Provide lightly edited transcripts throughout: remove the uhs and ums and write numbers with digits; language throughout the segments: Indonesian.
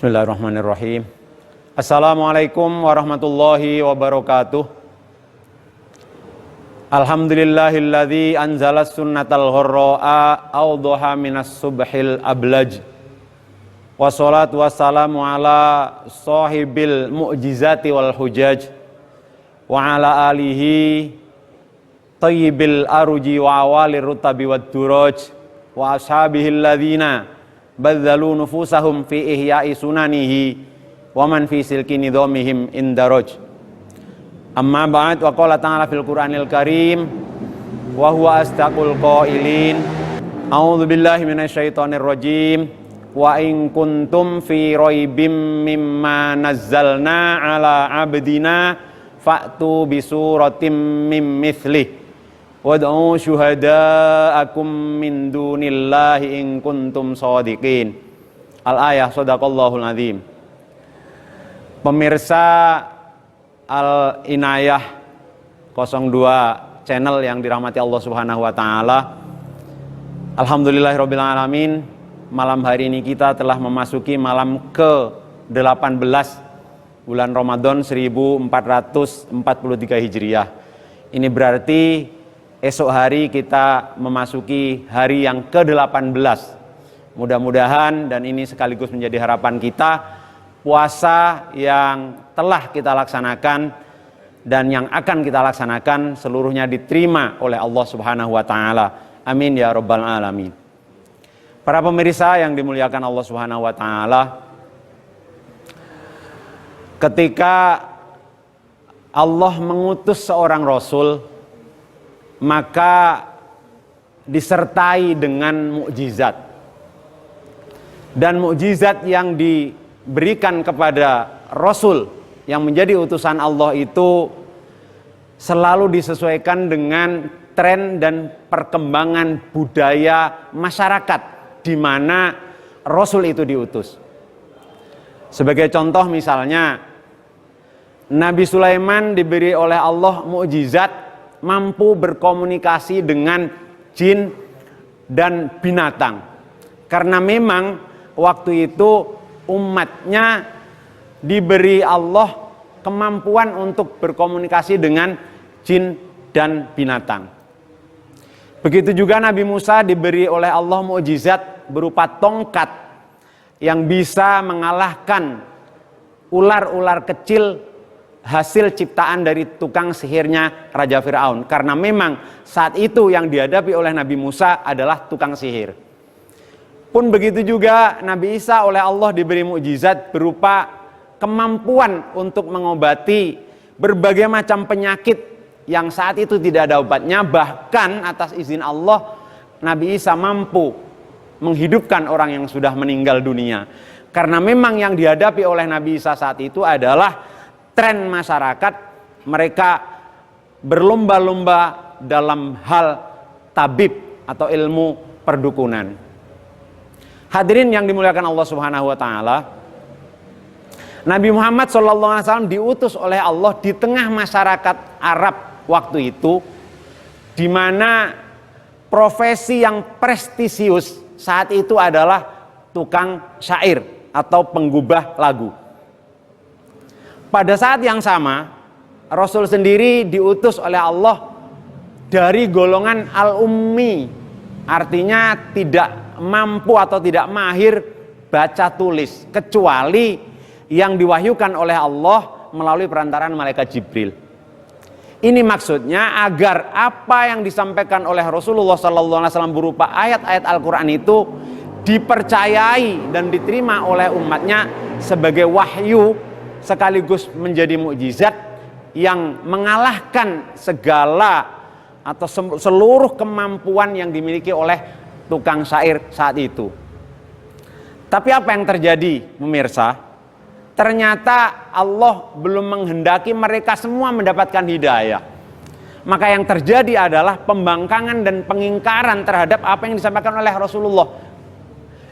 Bismillahirrahmanirrahim. Assalamualaikum warahmatullahi wabarakatuh. Alhamdulillahilladzi anzalas sunnatal ghurra'a awdaha minas subhil ablaj. Wassalatu wassalamu ala sahibil mu'jizati wal hujaj. Wa ala alihi tayyibil aruji wa awalir rutabi wad duraj. Wa ashabihil ladzina badzalu nufusahum fi ihya'i sunanihi wa man fi silki nidhamihim indaraj. Amma ba'd, wa qala ta'ala fil Qur'anil Karim wa huwa astaqul qailin. A'udzu billahi minasyaitonir rajim. Wa in kuntum fi raibim mimma nazzalna ala 'abdina fa'tu bi suratim mim mithlih wad'u syuhada'akum min dunillahi in kuntum shadiqin. Al-ayah, shadaqallahul azim. Pemirsa Al-Inayah 02 channel yang dirahmati Allah Subhanahu wa taala. Alhamdulillahirabbil alamin. Malam hari ini kita telah memasuki malam ke-18 bulan Ramadan 1443 Hijriah. Ini berarti esok hari kita memasuki hari yang ke-18. Mudah-mudahan, dan ini sekaligus menjadi harapan kita, puasa yang telah kita laksanakan dan yang akan kita laksanakan seluruhnya diterima oleh Allah Subhanahu wa taala. Amin ya rabbal alamin. Para pemirsa yang dimuliakan Allah Subhanahu wa taala, ketika Allah mengutus seorang rasul, maka disertai dengan mukjizat. Dan mukjizat yang diberikan kepada rasul yang menjadi utusan Allah itu selalu disesuaikan dengan tren dan perkembangan budaya masyarakat di mana rasul itu diutus. Sebagai contoh misalnya, Nabi Sulaiman diberi oleh Allah mukjizat mampu berkomunikasi dengan jin dan binatang. Karena memang waktu itu umatnya diberi Allah kemampuan untuk berkomunikasi dengan jin dan binatang. Begitu juga Nabi Musa diberi oleh Allah mukjizat berupa tongkat yang bisa mengalahkan ular-ular kecil hasil ciptaan dari tukang sihirnya Raja Fir'aun. Karena memang saat itu yang dihadapi oleh Nabi Musa adalah tukang sihir. Pun begitu juga Nabi Isa oleh Allah diberi mukjizat berupa kemampuan untuk mengobati berbagai macam penyakit yang saat itu tidak ada obatnya. Bahkan atas izin Allah, Nabi Isa mampu menghidupkan orang yang sudah meninggal dunia. Karena memang yang dihadapi oleh Nabi Isa saat itu adalah tren masyarakat, mereka berlomba-lomba dalam hal tabib atau ilmu perdukunan. Hadirin yang dimuliakan Allah Subhanahu wa taala, Nabi Muhammad SAW diutus oleh Allah di tengah masyarakat Arab waktu itu, di mana profesi yang prestisius saat itu adalah tukang syair atau penggubah lagu. Pada saat yang sama, Rasul sendiri diutus oleh Allah dari golongan al-ummi, artinya tidak mampu atau tidak mahir baca tulis, kecuali yang diwahyukan oleh Allah melalui perantaraan malaikat Jibril. Ini maksudnya agar apa yang disampaikan oleh Rasulullah SAW berupa ayat-ayat Al-Quran itu dipercayai dan diterima oleh umatnya sebagai wahyu, sekaligus menjadi mukjizat yang mengalahkan segala atau seluruh kemampuan yang dimiliki oleh tukang syair saat itu. Tapi apa yang terjadi, pemirsa? Ternyata Allah belum menghendaki mereka semua mendapatkan hidayah. Maka yang terjadi adalah pembangkangan dan pengingkaran terhadap apa yang disampaikan oleh Rasulullah,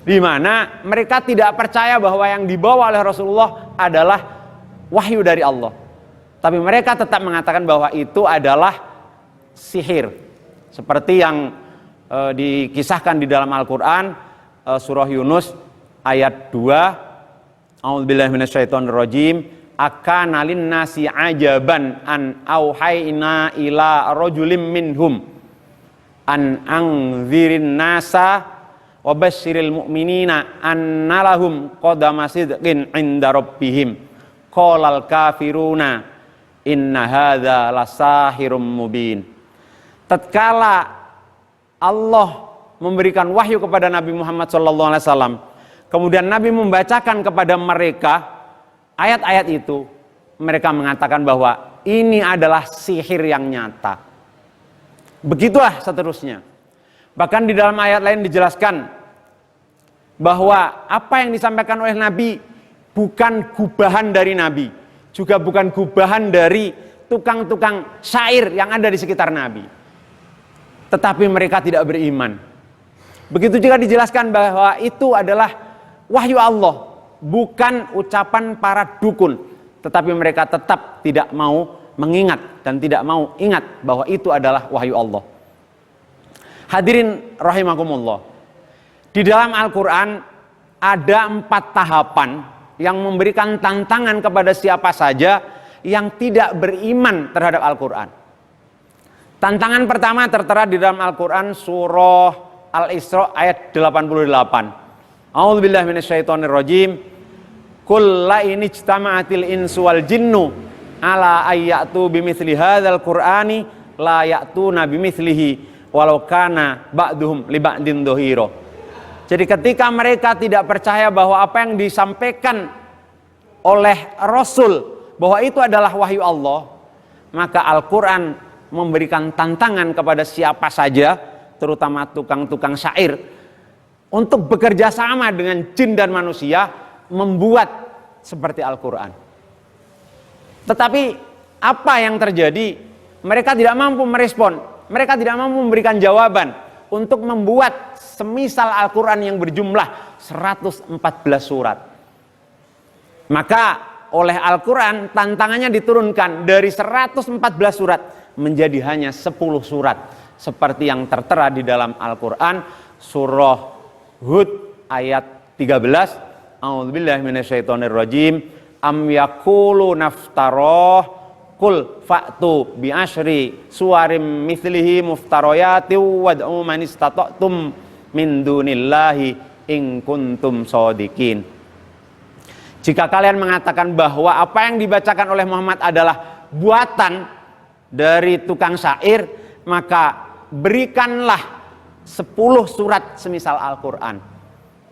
di mana mereka tidak percaya bahwa yang dibawa oleh Rasulullah adalah wahyu dari Allah. Tapi mereka tetap mengatakan bahwa itu adalah sihir. Seperti yang dikisahkan di dalam Al-Quran, surah Yunus ayat 2, A'udzubillahi minasyaitonirrajim. Akana linnasi ajaban an auhayna ila rajulim minhum an angzirin nasa wa basyiril mu'minina annalahum qadama sidqin 'inda rabbihim qalal kafiruna inna hadza lasahirum mubin. Tatkala Allah memberikan wahyu kepada Nabi Muhammad SAW, kemudian Nabi membacakan kepada mereka ayat-ayat itu, mereka mengatakan bahwa ini adalah sihir yang nyata. Begitulah seterusnya. Bahkan di dalam ayat lain dijelaskan bahwa apa yang disampaikan oleh Nabi bukan gubahan dari Nabi, juga bukan gubahan dari tukang-tukang syair yang ada di sekitar Nabi. Tetapi mereka tidak beriman. Begitu juga dijelaskan bahwa itu adalah wahyu Allah, bukan ucapan para dukun. Tetapi mereka tetap tidak mau mengingat dan tidak mau ingat bahwa itu adalah wahyu Allah. Hadirin rahimakumullah. Di dalam Al-Quran ada 4 tahapan yang memberikan tantangan kepada siapa saja yang tidak beriman terhadap Al-Quran. Tantangan pertama tertera di dalam Al-Quran surah Al-Isra ayat 88. A'udzubillahi minasyaitonirrajim. Qul la in ijtama'atil insu wal jinnu ala ayyatu bimithli hadzal qur'ani la ya'tuna bimithlihi walau kana ba'duhum li ba'din dhahira. Jadi ketika mereka tidak percaya bahwa apa yang disampaikan oleh Rasul bahwa itu adalah wahyu Allah, maka Al-Quran memberikan tantangan kepada siapa saja, terutama tukang-tukang syair, untuk bekerja sama dengan jin dan manusia membuat seperti Al-Quran. Tetapi apa yang terjadi? Mereka tidak mampu merespon, mereka tidak mampu memberikan jawaban untuk membuat semisal Al-Quran yang berjumlah 114 surat. Maka oleh Al-Quran tantangannya diturunkan dari 114 surat menjadi hanya 10 surat. Seperti yang tertera di dalam Al-Quran surah Hud ayat 13. A'udzubillahi minasyaitonirrajim. Am yaqulu naftaroh qul fa'tu bi asyri suwarim mithlihi muftaroyati wad'u man istata'tum min dunillahi in kuntum shodiqin. Jika kalian mengatakan bahwa apa yang dibacakan oleh Muhammad adalah buatan dari tukang syair, maka berikanlah 10 surat semisal Al-Quran.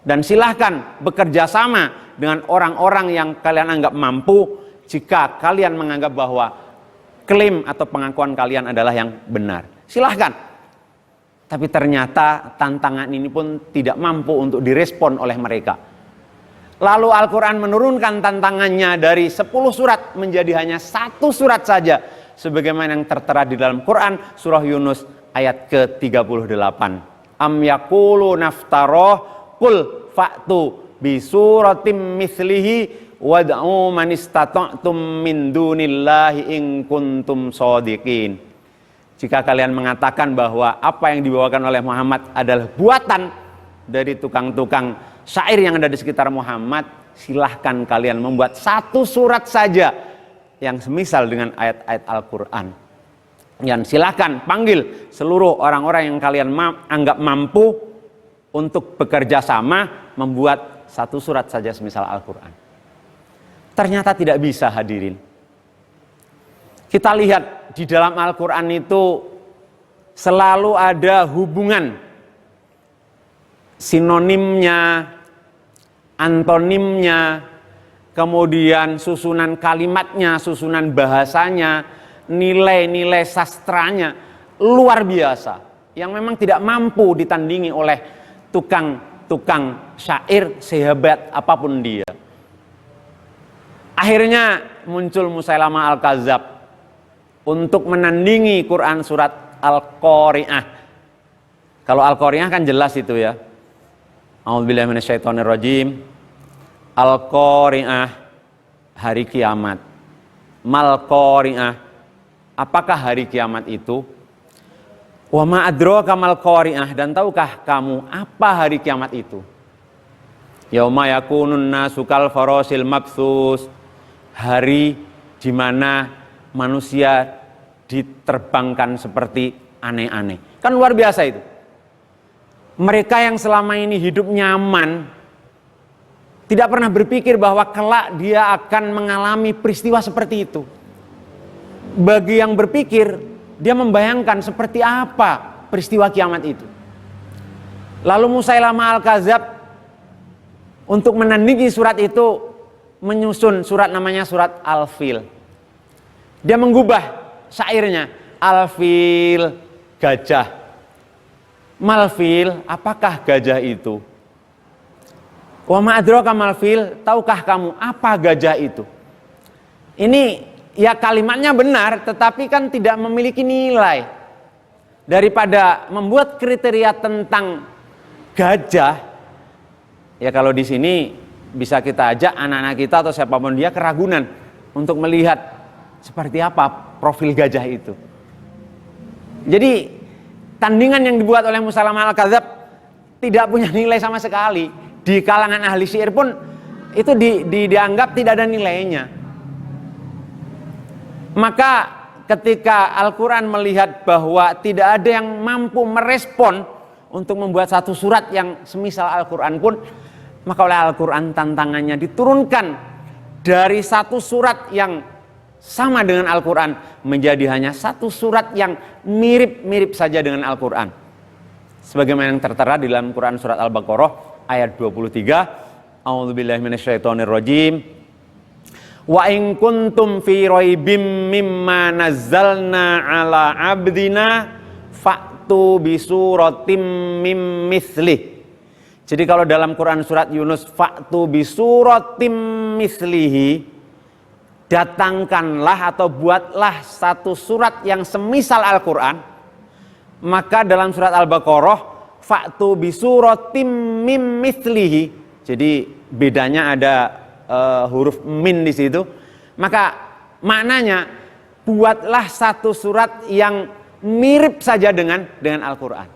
Dan silahkan bekerja sama dengan orang-orang yang kalian anggap mampu jika kalian menganggap bahwa klaim atau pengakuan kalian adalah yang benar. Silahkan. Tapi ternyata tantangan ini pun tidak mampu untuk direspon oleh mereka. Lalu Al-Quran menurunkan tantangannya dari 10 surat menjadi hanya 1 surat saja, sebagaimana yang tertera di dalam Quran surah Yunus ayat ke-38. Am yaqulu naftaroh qul fa'tu bi suratim mithlihi wad'u man istata'tum min dunillahi in kuntum shodiqin. Jika kalian mengatakan bahwa apa yang dibawakan oleh Muhammad adalah buatan dari tukang-tukang syair yang ada di sekitar Muhammad, silahkan kalian membuat 1 surat saja yang semisal dengan ayat-ayat Al-Quran. Dan silahkan panggil seluruh orang-orang yang kalian anggap mampu untuk bekerja sama membuat 1 surat saja semisal Al-Quran. Ternyata tidak bisa, hadirin. Kita lihat di dalam Al-Quran itu selalu ada hubungan sinonimnya, antonimnya, kemudian susunan kalimatnya, susunan bahasanya, nilai-nilai sastranya luar biasa yang memang tidak mampu ditandingi oleh tukang syair sehebat apapun dia. Akhirnya muncul Musailamah Al-Kadzab untuk menandingi Quran surat Al-Qari'ah. Kalau Al-Qari'ah kan jelas itu ya. A'udzubillahi minasyaitonirrajim. Al-Qari'ah, hari kiamat. Mal-Qari'ah, apakah hari kiamat itu? Wa ma adraka mal-Qari'ah, dan tahukah kamu apa hari kiamat itu? Yauma yakunun nasu kal farasil mabthus, hari di mana manusia diterbangkan seperti aneh-aneh. Kan luar biasa itu. Mereka yang selama ini hidup nyaman tidak pernah berpikir bahwa kelak dia akan mengalami peristiwa seperti itu. Bagi yang berpikir, dia membayangkan seperti apa peristiwa kiamat itu. Lalu Musailamah Al-Kadzab untuk menandingi surat itu menyusun surat namanya surat Al-Fil. Dia menggubah syairnya, Al-Fil, gajah. Malfil, apakah gajah itu? Wa ma adraka malfil, tahukah kamu apa gajah itu? Ini ya kalimatnya benar, tetapi kan tidak memiliki nilai. Daripada membuat kriteria tentang gajah, ya kalau di sini bisa kita ajak anak-anak kita atau siapapun dia keragunan untuk melihat seperti apa profil gajah itu. Jadi tandingan yang dibuat oleh Musailamah Al-Kadzab tidak punya nilai sama sekali. Di kalangan ahli syair pun itu dianggap tidak ada nilainya. Maka ketika Al-Quran melihat bahwa tidak ada yang mampu merespon untuk membuat satu surat yang semisal Al-Quran pun, maka oleh Al-Quran tantangannya diturunkan dari satu surat yang sama dengan Al-Quran menjadi hanya satu surat yang mirip-mirip saja dengan Al-Quran. Sebagaimana yang tertera di dalam Quran surat Al-Baqarah ayat 23, A'udzubillahi minasyaitonirrajim. Wa in kuntum fi raibim mimma nazzalna ala abdina fa'tu bi suratim mim mithlih. Jadi kalau dalam Quran surat Yunus fa'tu bi suratim mislihi, datangkanlah atau buatlah satu surat yang semisal Al-Quran. Maka dalam surat Al-Baqarah fa'tu bi suratim mim mithlihi. Jadi bedanya ada huruf min di situ. Maka maknanya buatlah satu surat yang mirip saja dengan Al-Quran.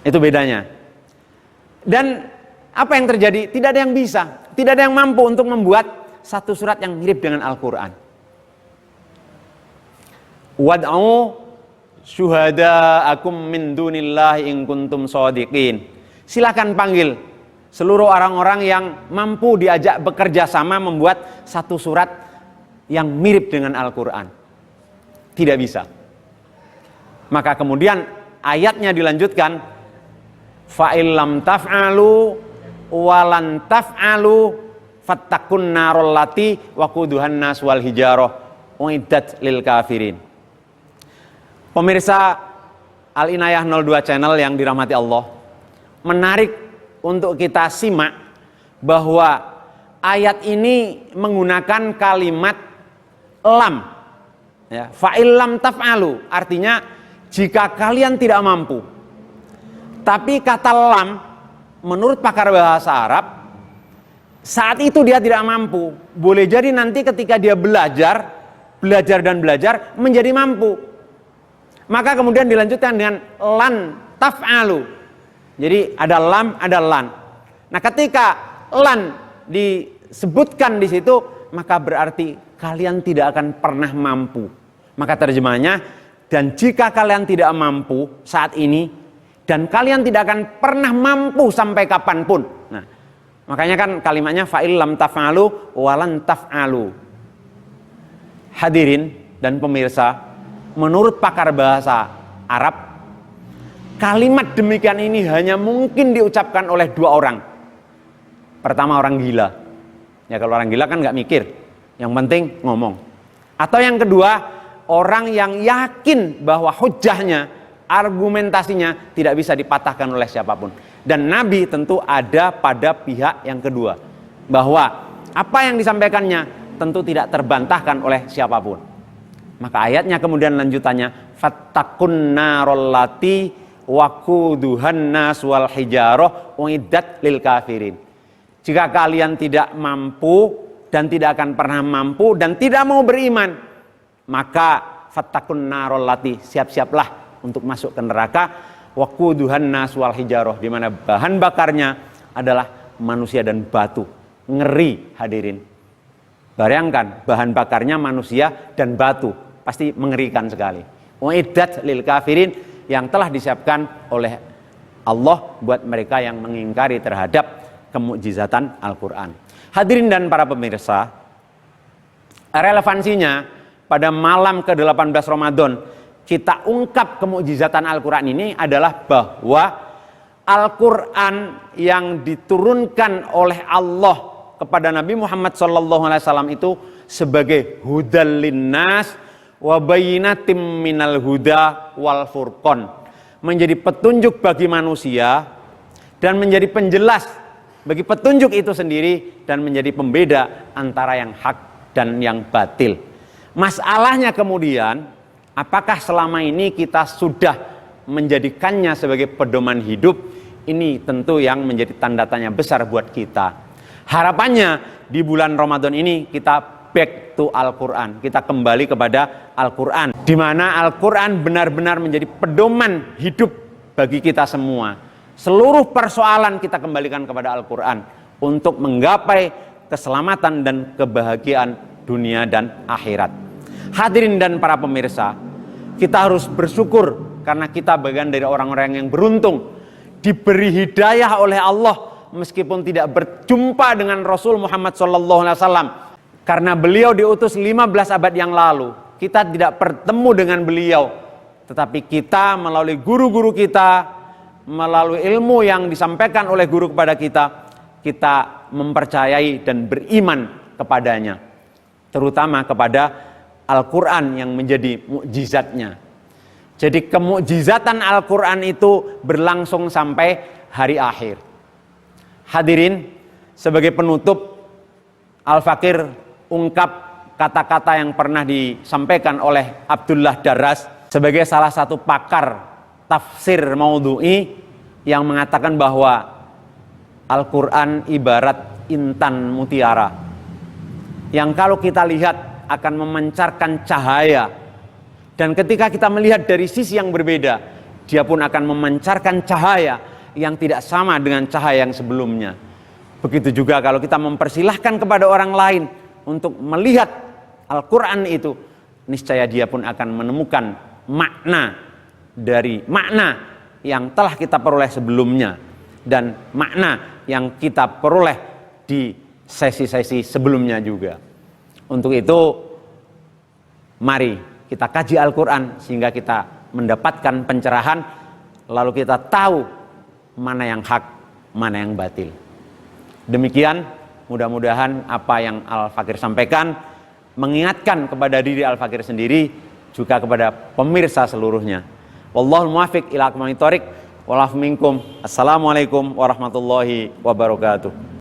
Itu bedanya. Dan apa yang terjadi? Tidak ada yang bisa, tidak ada yang mampu untuk membuat satu surat yang mirip dengan Al-Quran. Wad'u syuhada'akum min dunillahi in kuntum shadiqin. Silakan panggil seluruh orang-orang yang mampu diajak bekerja sama membuat satu surat yang mirip dengan Al-Quran. Tidak bisa. Maka kemudian ayatnya dilanjutkan, fa'il lam taf'alu walan taf'alu fattakun narol lati waquduhan nas wal hijarah uiddat lil kafirin. Pemirsa Al-Inayah 02 channel yang dirahmati Allah, menarik untuk kita simak bahwa ayat ini menggunakan kalimat lam, ya, fa'il lam taf'alu, artinya jika kalian tidak mampu. Tapi kata lam menurut pakar bahasa Arab saat itu dia tidak mampu. Boleh jadi nanti ketika dia belajar menjadi mampu. Maka kemudian dilanjutkan dengan lan taf'alu. Jadi ada lam, ada lan. Nah, ketika lan disebutkan di situ, maka berarti kalian tidak akan pernah mampu. Maka terjemahnya, dan jika kalian tidak mampu saat ini, dan kalian tidak akan pernah mampu sampai kapanpun. Nah, makanya kan kalimatnya fa'il lam taf'alu walan taf'alu. Hadirin dan pemirsa, menurut pakar bahasa Arab, kalimat demikian ini hanya mungkin diucapkan oleh dua orang. Pertama, orang gila. Ya, kalau orang gila kan nggak mikir, yang penting ngomong. Atau yang kedua, orang yang yakin bahwa hujahnya, argumentasinya tidak bisa dipatahkan oleh siapapun. Dan Nabi tentu ada pada pihak yang kedua, bahwa apa yang disampaikannya tentu tidak terbantahkan oleh siapapun. Maka ayatnya kemudian lanjutannya, fattakun narol lati waquduhan nas wal hijarah uiddat lil kafirin. Jika kalian tidak mampu dan tidak akan pernah mampu dan tidak mau beriman, maka fattakun narol lati, siap-siaplah untuk masuk ke neraka, waquduhan nas wal hijarah, di mana bahan bakarnya adalah manusia dan batu. Ngeri hadirin. Bayangkan bahan bakarnya manusia dan batu, pasti mengerikan sekali. Uiddat lil kafirin, yang telah disiapkan oleh Allah buat mereka yang mengingkari terhadap kemukjizatan Al-Quran. Hadirin dan para pemirsa, relevansinya pada malam ke-18 Ramadan kita ungkap kemukjizatan Al-Quran ini adalah bahwa Al-Quran yang diturunkan oleh Allah kepada Nabi Muhammad SAW itu sebagai hudal linnas wa bayyinatim minal huda wal furqan, menjadi petunjuk bagi manusia dan menjadi penjelas bagi petunjuk itu sendiri dan menjadi pembeda antara yang hak dan yang batil. Masalahnya kemudian, apakah selama ini kita sudah menjadikannya sebagai pedoman hidup? Ini tentu yang menjadi tanda tanya besar buat kita. Harapannya di bulan Ramadan ini kita back to Al-Quran, kita kembali kepada Al-Quran, di mana Al-Quran benar-benar menjadi pedoman hidup bagi kita semua. Seluruh persoalan kita kembalikan kepada Al-Quran untuk menggapai keselamatan dan kebahagiaan dunia dan akhirat. Hadirin dan para pemirsa, kita harus bersyukur karena kita bagian dari orang-orang yang beruntung, diberi hidayah oleh Allah meskipun tidak berjumpa dengan Rasul Muhammad SAW. Karena beliau diutus 15 abad yang lalu, kita tidak bertemu dengan beliau, tetapi kita melalui guru-guru kita, melalui ilmu yang disampaikan oleh guru kepada kita, kita mempercayai dan beriman kepadanya, terutama kepada Al-Quran yang menjadi mukjizatnya. Jadi kemukjizatan Al-Quran itu berlangsung sampai hari akhir. Hadirin, sebagai penutup, Al-Fakir ungkap kata-kata yang pernah disampaikan oleh Abdullah Darras sebagai salah satu pakar tafsir maudhu'i yang mengatakan bahwa Al-Quran ibarat intan mutiara yang kalau kita lihat akan memancarkan cahaya, dan ketika kita melihat dari sisi yang berbeda, dia pun akan memancarkan cahaya yang tidak sama dengan cahaya yang sebelumnya. Begitu juga kalau kita mempersilahkan kepada orang lain untuk melihat Al-Quran itu, niscaya dia pun akan menemukan makna dari makna yang telah kita peroleh sebelumnya dan makna yang kita peroleh di sesi-sesi sebelumnya juga. Untuk itu, mari kita kaji Al-Quran sehingga kita mendapatkan pencerahan, lalu kita tahu mana yang hak, mana yang batil. Demikian, mudah-mudahan apa yang Al-Fakir sampaikan mengingatkan kepada diri Al-Fakir sendiri, juga kepada pemirsa seluruhnya. Wallahul muwaffiq ila aqwamit thoriq. Wa'alaikum minkum. Assalamualaikum warahmatullahi wabarakatuh.